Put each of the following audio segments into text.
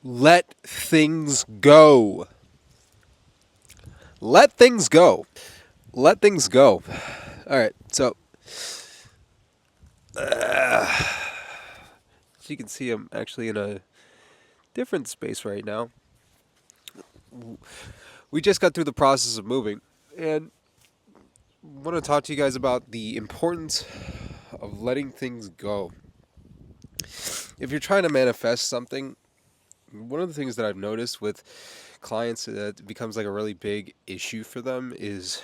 Let things go. Let things go. Let things go. All right. So you can see I'm actually in a different space right now. We just got through the process of moving, and I want to talk to you guys about the importance of letting things go. If you're trying to manifest something, one of the things that I've noticed with clients that becomes like a really big issue for them is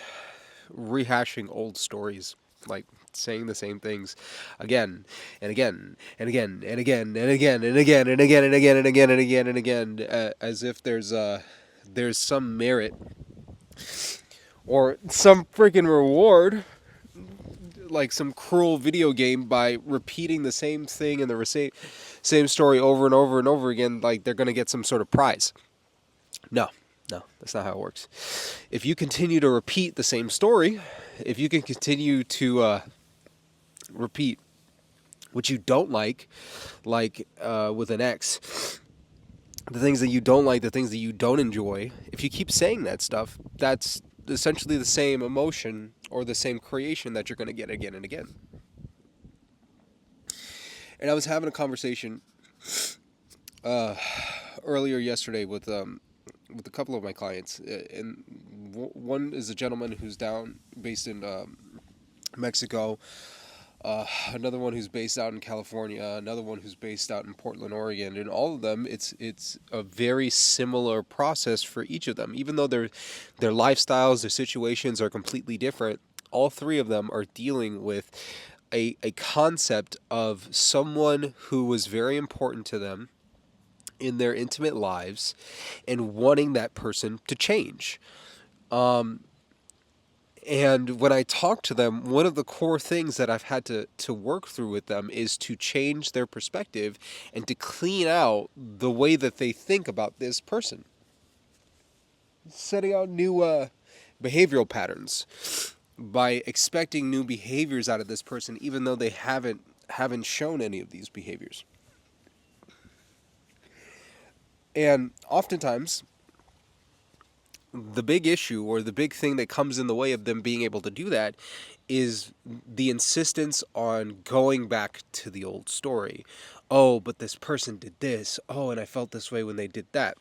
rehashing old stories, like saying the same things again and again and again and again and again and again and again and again and again and again and again, as if there's some merit or some freaking reward, like some cruel video game, by repeating the same thing and the same story over and over and over again, like they're going to get some sort of prize. No, no, that's not how it works. If you continue to repeat the same story, if you can continue to repeat what you don't like with an X, the things that you don't like, the things that you don't enjoy, if you keep saying that stuff, that's essentially the same emotion or the same creation that you're going to get again and again. And I was having a conversation uh, earlier yesterday with a couple of my clients, and one is a gentleman who's based in Mexico. Another one who's based out in California, another one who's based out in Portland, Oregon, and all of them, it's a very similar process for each of them. Even though their lifestyles, their situations are completely different, all three of them are dealing with a concept of someone who was very important to them in their intimate lives and wanting that person to change. Um, and when I talk to them, one of the core things that I've had to work through with them is to change their perspective and to clean out the way that they think about this person. Setting out new behavioral patterns by expecting new behaviors out of this person, even though they haven't shown any of these behaviors. And oftentimes, the big issue or the big thing that comes in the way of them being able to do that is the insistence on going back to the old story. Oh, but this person did this. Oh, and I felt this way when they did that.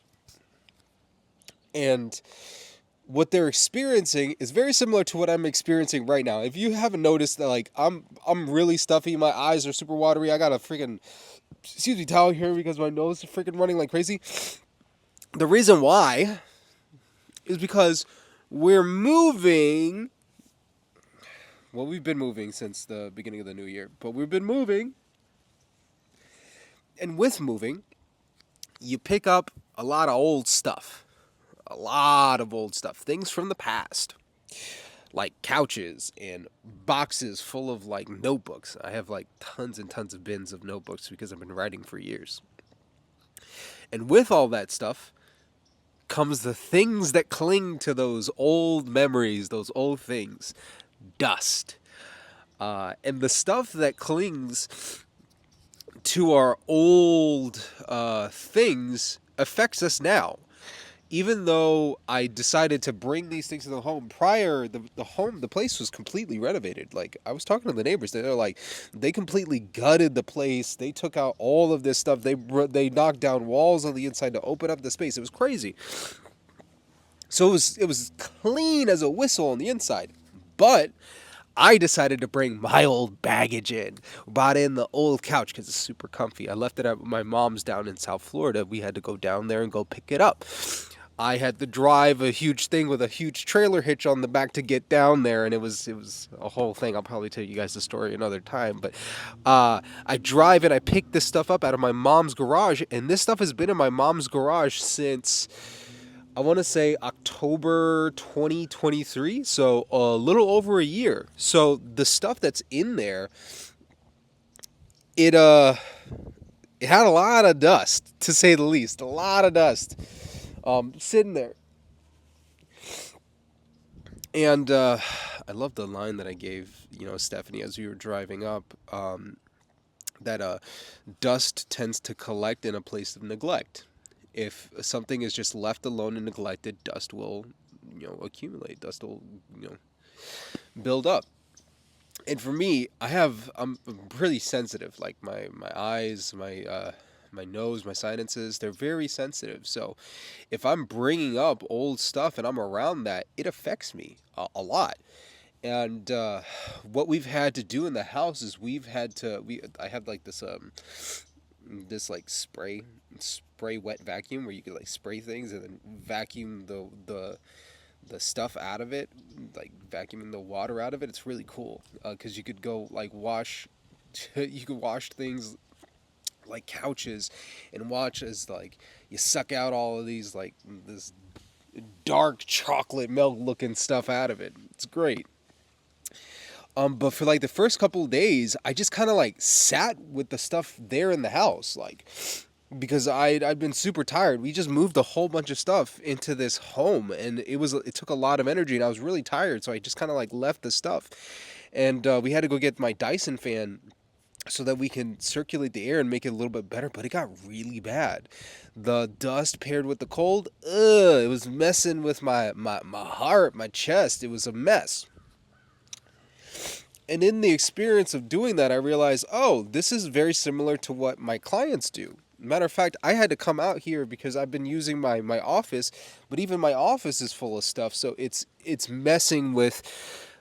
And what they're experiencing is very similar to what I'm experiencing right now. If you haven't noticed that, like, I'm really stuffy, my eyes are super watery. I got a freaking towel here because my nose is freaking running like crazy. The reason why is because we're moving. Well, we've been moving since the beginning of the new year, but we've been moving. And with moving, you pick up a lot of old stuff. A lot of old stuff. Things from the past. Like couches and boxes full of like notebooks. I have like tons and tons of bins of notebooks because I've been writing for years. And with all that stuff comes the things that cling to those old memories, those old things. Dust. And the stuff that clings to our old things affects us now. Even though I decided to bring these things to the home prior, the place was completely renovated. Like, I was talking to the neighbors, they're like, they completely gutted the place. They took out all of this stuff. They knocked down walls on the inside to open up the space. It was crazy. So it was clean as a whistle on the inside, but I decided to bring my old baggage in. Brought in the old couch because it's super comfy. I left it at my mom's down in South Florida. We had to go down there and go pick it up. I had to drive a huge thing with a huge trailer hitch on the back to get down there, and it was a whole thing. I'll probably tell you guys the story another time. But I drive and I pick this stuff up out of my mom's garage, and this stuff has been in my mom's garage since, I want to say, October 2023, so a little over a year. So the stuff that's in there, it it had a lot of dust, to say the least. A lot of dust sitting there. And I love the line that I gave, Stephanie, as we were driving up, that dust tends to collect in a place of neglect. If something is just left alone and neglected, dust will, accumulate. Dust will, you know, build up. And for me, I'm pretty sensitive. Like my eyes, my nose, my sinuses, they're very sensitive. So if I'm bringing up old stuff and I'm around that, it affects me a lot. And what we've had to do in the house is we I have like this like spray wet vacuum where you could like spray things and then vacuum the stuff out of it, like vacuuming the water out of it. It's really cool because you could go like wash you could wash things like couches and watch as like you suck out all of these like this dark chocolate milk looking stuff out of it. It's great. But for like the first couple of days, I just kind of like sat with the stuff there in the house, like because I'd been super tired. We just moved a whole bunch of stuff into this home, and it took a lot of energy, and I was really tired, so I just kind of like left the stuff, and we had to go get my Dyson fan so that we can circulate the air and make it a little bit better. But it got really bad. The dust paired with the cold, it was messing with my heart, my chest. It was a mess. And in the experience of doing that, I realized, oh, this is very similar to what my clients do. Matter of fact, I had to come out here because I've been using my office, but even my office is full of stuff. So it's messing with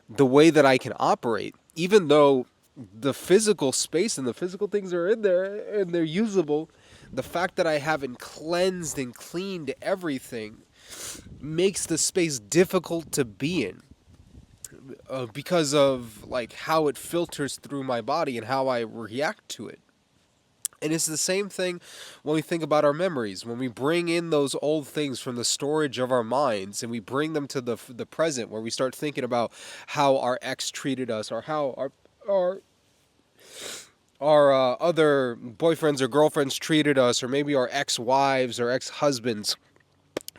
the way that I can operate. Even though the physical space and the physical things are in there and they're usable, the fact that I haven't cleansed and cleaned everything makes the space difficult to be in because of like how it filters through my body and how I react to it. And it's the same thing when we think about our memories. When we bring in those old things from the storage of our minds and we bring them to the present, where we start thinking about how our ex treated us, or how our other boyfriends or girlfriends treated us, or maybe our ex-wives or ex-husbands,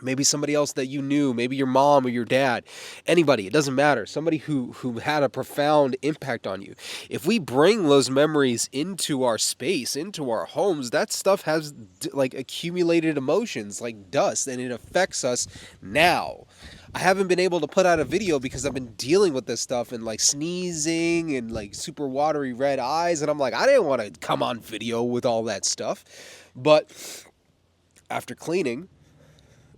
maybe somebody else that you knew, maybe your mom or your dad, anybody, it doesn't matter, somebody who had a profound impact on you. If we bring those memories into our space, into our homes, that stuff has like accumulated emotions like dust, and it affects us now. I haven't been able to put out a video because I've been dealing with this stuff and like sneezing and like super watery red eyes, and I'm like, I didn't want to come on video with all that stuff. But after cleaning,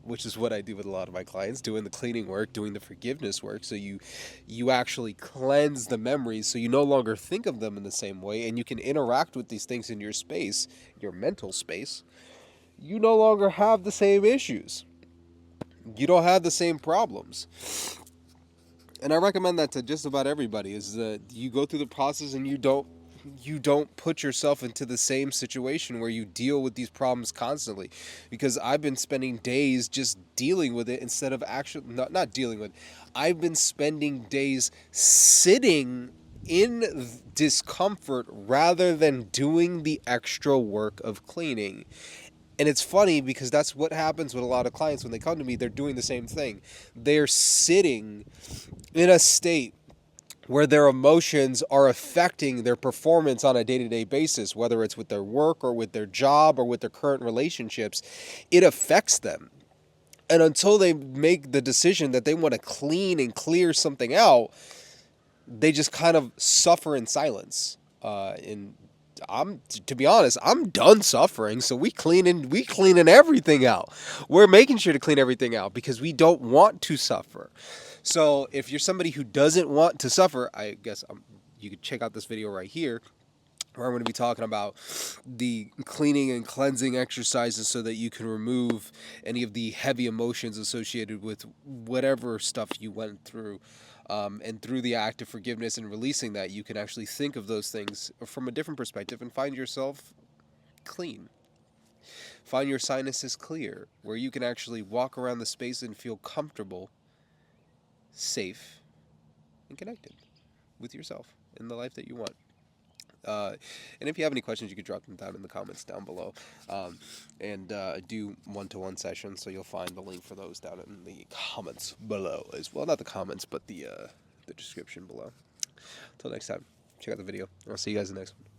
which is what I do with a lot of my clients, doing the cleaning work, doing the forgiveness work. So you actually cleanse the memories, so you no longer think of them in the same way, and you can interact with these things in your space, your mental space. You no longer have the same issues. You don't have the same problems. And I recommend that to just about everybody, is that you go through the process and you don't put yourself into the same situation where you deal with these problems constantly. Because I've been spending days just dealing with it instead of actually not dealing with it. I've been spending days sitting in discomfort rather than doing the extra work of cleaning. And it's funny because that's what happens with a lot of clients when they come to me. They're doing the same thing. They're sitting in a state where their emotions are affecting their performance on a day-to-day basis, whether it's with their work or with their job or with their current relationships. It affects them. And until they make the decision that they want to clean and clear something out, they just kind of suffer in silence. And to be honest, I'm done suffering. So we cleaning everything out. We're making sure to clean everything out because we don't want to suffer. So if you're somebody who doesn't want to suffer, I guess you could check out this video right here, where I'm going to be talking about the cleaning and cleansing exercises so that you can remove any of the heavy emotions associated with whatever stuff you went through. And through the act of forgiveness and releasing that, you can actually think of those things from a different perspective and find yourself clean. Find your sinuses clear, where you can actually walk around the space and feel comfortable, safe, and connected with yourself in the life that you want. And if you have any questions, you could drop them down in the comments down below. And do one-to-one sessions, so you'll find the link for those down in the comments below as well. Not the comments, but the description below. Until next time, check out the video. I'll see you guys in the next one.